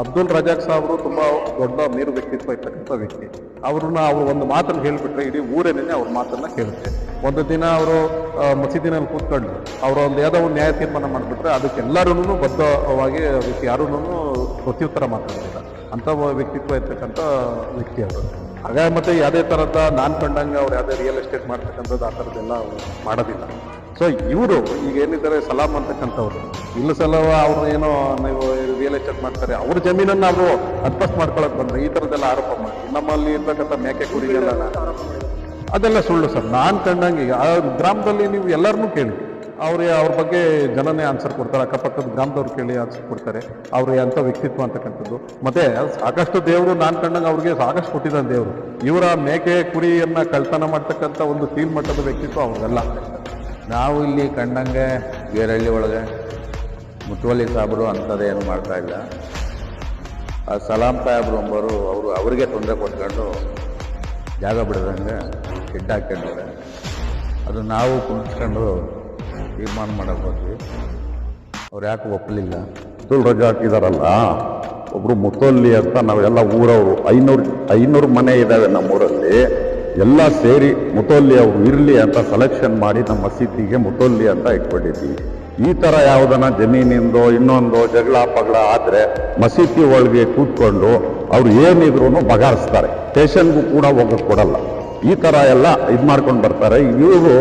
ಅಬ್ದುಲ್ ರಜಾಕ್ ಸಾಹೇಬರು ತುಂಬಾ ದೊಡ್ಡ ಮೇರು ವ್ಯಕ್ತಿತ್ವ ಇರ್ತಕ್ಕಂಥ ವ್ಯಕ್ತಿ. ಅವರು ಒಂದು ಮಾತನ್ನು ಹೇಳಿಬಿಟ್ರೆ ಇಡೀ ಊರೇನೇ ಅವ್ರ ಮಾತನ್ನ ಕೇಳುತ್ತೆ. ಒಂದು ದಿನ ಅವರು ಮಸೀದಿನಲ್ಲಿ ಕೂತ್ಕೊಂಡು ಅವರು ಒಂದು ಯಾವುದೋ ಒಂದು ನ್ಯಾಯ ತೀರ್ಮಾನ ಮಾಡಿಬಿಟ್ರೆ ಅದಕ್ಕೆ ಎಲ್ಲರೂ ಬದ್ಧವಾಗಿ ಅದಕ್ಕೆ ಯಾರೂ ಪ್ರತ್ಯುತ್ತರ ಮಾತಾಡೋದಿಲ್ಲ. ಅಂಥ ವ್ಯಕ್ತಿತ್ವ ಇರ್ತಕ್ಕಂಥ ವ್ಯಕ್ತಿ ಅವರು. ಹಾಗಾಗಿ ಮತ್ತೆ ಯಾವುದೇ ಥರದ ನಾನು ಕಂಡಂಗೆ ಅವ್ರು ಯಾವುದೇ ರಿಯಲ್ ಎಸ್ಟೇಟ್ ಮಾಡ್ತಕ್ಕಂಥದ್ದು ಆ ಥರದ್ದೆಲ್ಲ ಮಾಡೋದಿಲ್ಲ. ಸೊ ಇವರು ಈಗ ಏನಿದ್ದಾರೆ ಸಲಾಮ್ ಅಂತಕ್ಕಂಥವ್ರು ಇಲ್ಲ ಸಲವ ಅವರು ಏನೋ ನೀವು ರಿಯಲ್ ಎಸ್ಟೇಟ್ ಮಾಡ್ತಾರೆ, ಅವ್ರ ಜಮೀನನ್ನು ಅವರು ಅಡ್ಪಸ್ಟ್ ಮಾಡ್ಕೊಳಕ್ ಬಂದ್ರೆ ಈ ಥರದ್ದೆಲ್ಲ ಆರೋಪ ಮಾಡಿ ನಮ್ಮಲ್ಲಿ ಇರ್ತಕ್ಕಂಥ ಮೇಕೆ ಕುರಿಗೆಲ್ಲ ಅದೆಲ್ಲ ಸುಳ್ಳು ಸರ್. ನಾನು ಕಂಡಂಗೆ ಆ ಗ್ರಾಮದಲ್ಲಿ ನೀವು ಎಲ್ಲರನ್ನೂ ಕೇಳಿ ಅವ್ರ ಬಗ್ಗೆ ಜನನೇ ಆನ್ಸರ್ ಕೊಡ್ತಾರೆ. ಅಕ್ಕಪಕ್ಕದ ಗ್ರಾಮದವ್ರು ಕೇಳಿ ಆನ್ಸರ್ ಕೊಡ್ತಾರೆ ಅವ್ರು ಎಂಥ ವ್ಯಕ್ತಿತ್ವ ಅಂತಕ್ಕಂಥದ್ದು. ಮತ್ತೆ ಸಾಕಷ್ಟು ದೇವರು ನಾನು ಕಂಡಂಗೆ ಅವ್ರಿಗೆ ಸಾಕಷ್ಟು ಕೊಟ್ಟಿದ್ದಾನೆ ದೇವರು. ಇವರ ಮೇಕೆ ಕುರಿಯನ್ನ ಕಳ್ತನ ಮಾಡ್ತಕ್ಕಂಥ ಒಂದು ಕೀಳ್ಮಟ್ಟದ ವ್ಯಕ್ತಿತ್ವ ಅವ್ರಿಗೆಲ್ಲ. ನಾವು ಇಲ್ಲಿ ಕಂಡಂಗೆ ಗೇರಹಳ್ಳಿ ಒಳಗೆ ಮುತುವಲ್ಲಿ ಸಾಹೇಬರು ಅಂಥದ್ದೇನು ಮಾಡ್ತಾ ಇಲ್ಲ. ಆ ಸಲಾಂ ಸಾಹೇಬರು ಅಂಬರು ಅವ್ರಿಗೆ ತೊಂದರೆ ಕೊಟ್ಕೊಂಡು ಜಾಗ ಬಿಡದಂಗೆ ಶೆಡ್ ಹಾಕ್ಕೊಂಡಿದ್ದಾರೆ. ಅದು ನಾವು ಕುಣಿಸ್ಕೊಂಡು ತೀರ್ಮಾನ ಮಾಡಕ್ಕೆ ಹೋದ್ವಿ. ಅವ್ರು ಯಾಕೆ ಒಪ್ಪಲಿಲ್ಲ. ಅಬ್ದುಲ್ ರಜಾಕ್ ಇದಾರಲ್ಲ, ಒಬ್ರು ಮುತೊಲ್ಲಿ ಅಂತ ನಾವೆಲ್ಲ ಊರವರು 500 ಮನೆ ಇದ್ದಾವೆ ನಮ್ಮೂರಲ್ಲಿ. ಎಲ್ಲ ಸೇರಿ ಮುತೊಲ್ಲಿ ಅವರು ಇರಲಿ ಅಂತ ಸೆಲೆಕ್ಷನ್ ಮಾಡಿ ನಮ್ಮ ಮಸೀದಿಗೆ ಮುತೊಲ್ಲಿ ಅಂತ ಇಟ್ಕೊಂಡಿದ್ದೀವಿ. ಈ ಥರ ಯಾವುದನ್ನ ಜಮೀನಿಂದೋ ಇನ್ನೊಂದೋ ಜಗಳ ಪಗಳ ಆದರೆ ಮಸೀದಿ ಒಳಗೆ ಕೂತ್ಕೊಂಡು ಅವ್ರು ಏನಿದ್ರು ಬಗಾರಿಸ್ತಾರೆ. ಸ್ಟೇಷನ್ಗೂ ಕೂಡ ಹೋಗಕ್ಕೆ ಕೊಡಲ್ಲ. ಈ ಥರ ಎಲ್ಲ ಇದು ಮಾಡ್ಕೊಂಡು ಬರ್ತಾರೆ. ಇವರು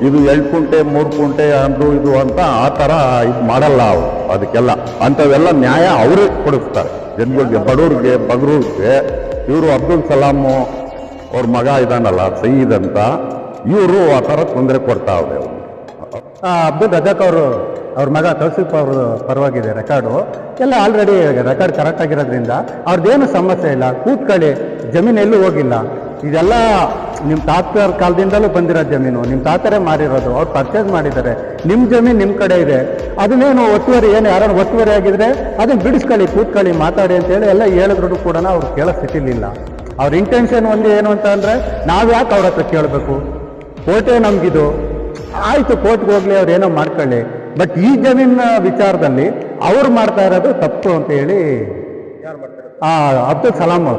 ಇದು 2 ಕುಂಟೆ 3 ಕುಂಟೆ ಅಂದು ಇದು ಅಂತ ಆ ಥರ ಇದು ಮಾಡಲ್ಲ. ಅವರು ಅದಕ್ಕೆಲ್ಲ ಅಂಥವೆಲ್ಲ ನ್ಯಾಯ ಅವರೇ ಕೊಡಿಸ್ತಾರೆ ಜನಗಳಿಗೆ, ಬಡವ್ರಿಗೆ ಬಗ್ರೂರಿಗೆ. ಇವರು ಅಬ್ದುಲ್ ಸಲಾಮು ಅವ್ರ ಮಗ ಇದಾನಲ್ಲ ಸಯೀದ್ ಅಂತ, ಇವರು ಆ ಥರ ತೊಂದರೆ ಕೊಡ್ತಾವ್ರೆ. ಅವರು ಅಬ್ದುಲ್ ರಜಾಕ್ ಅವ್ರ ಮಗ ತೌಸಿಫ್ ಅವ್ರ ಪರವಾಗಿದೆ ರೆಕಾರ್ಡು ಎಲ್ಲ ಆಲ್ರೆಡಿ ರೆಕಾರ್ಡ್ ಕರೆಕ್ಟ್ ಆಗಿರೋದ್ರಿಂದ ಅವ್ರದ್ದೇನು ಸಮಸ್ಯೆ ಇಲ್ಲ. ಕೂತ್ಕೊಳ್ಳಿ, ಜಮೀನು ಎಲ್ಲೂ ಹೋಗಿಲ್ಲ. ಇದೆಲ್ಲ ನಿಮ್ಮ ತಾತರ ಕಾಲದಿಂದಲೂ ಬಂದಿರೋ ಜಮೀನು, ನಿಮ್ಮ ತಾತರೇ ಮಾರಿರೋದು, ಅವ್ರು ಪರ್ಚೇಸ್ ಮಾಡಿದ್ದಾರೆ. ನಿಮ್ಮ ಜಮೀನು ನಿಮ್ಮ ಕಡೆ ಇದೆ, ಅದನ್ನೇನು ಒತ್ತುವರಿ ಏನು ಯಾರು ಒತ್ತುವರಿ ಆಗಿದ್ರೆ ಅದನ್ನು ಬಿಡಿಸ್ಕೊಳ್ಳಿ, ಕೂತ್ಕೊಳ್ಳಿ, ಮಾತಾಡಿ ಅಂತೇಳಿ ಎಲ್ಲ ಹೇಳಿದ್ರು ಕೂಡ ಅವ್ರು ಕೇಳೋ ಸ್ಥಿತಿಲಿಲ್ಲ. ಅವ್ರ ಇಂಟೆನ್ಷನ್ ಒಂದು ಏನು ಅಂತ ಅಂದರೆ ನಾವು ಯಾಕೆ ಅವ್ರ ಹತ್ರ ಕೇಳಬೇಕು, ಕೋರ್ಟೇ ನಮಗಿದು ಆಯಿತು, ಕೋರ್ಟ್ಗೆ ಹೋಗ್ಲಿ, ಅವ್ರು ಏನೋ ಮಾಡ್ಕೊಳ್ಳಿ. ಬಟ್ ಈ ಜಮೀನಿನ ವಿಚಾರದಲ್ಲಿ ಅವ್ರು ಮಾಡ್ತಾ ಇರೋದು ತಪ್ಪು ಅಂತ ಹೇಳಿ ಅಬ್ದುಲ್ ಸಲಾಂ ಅವರು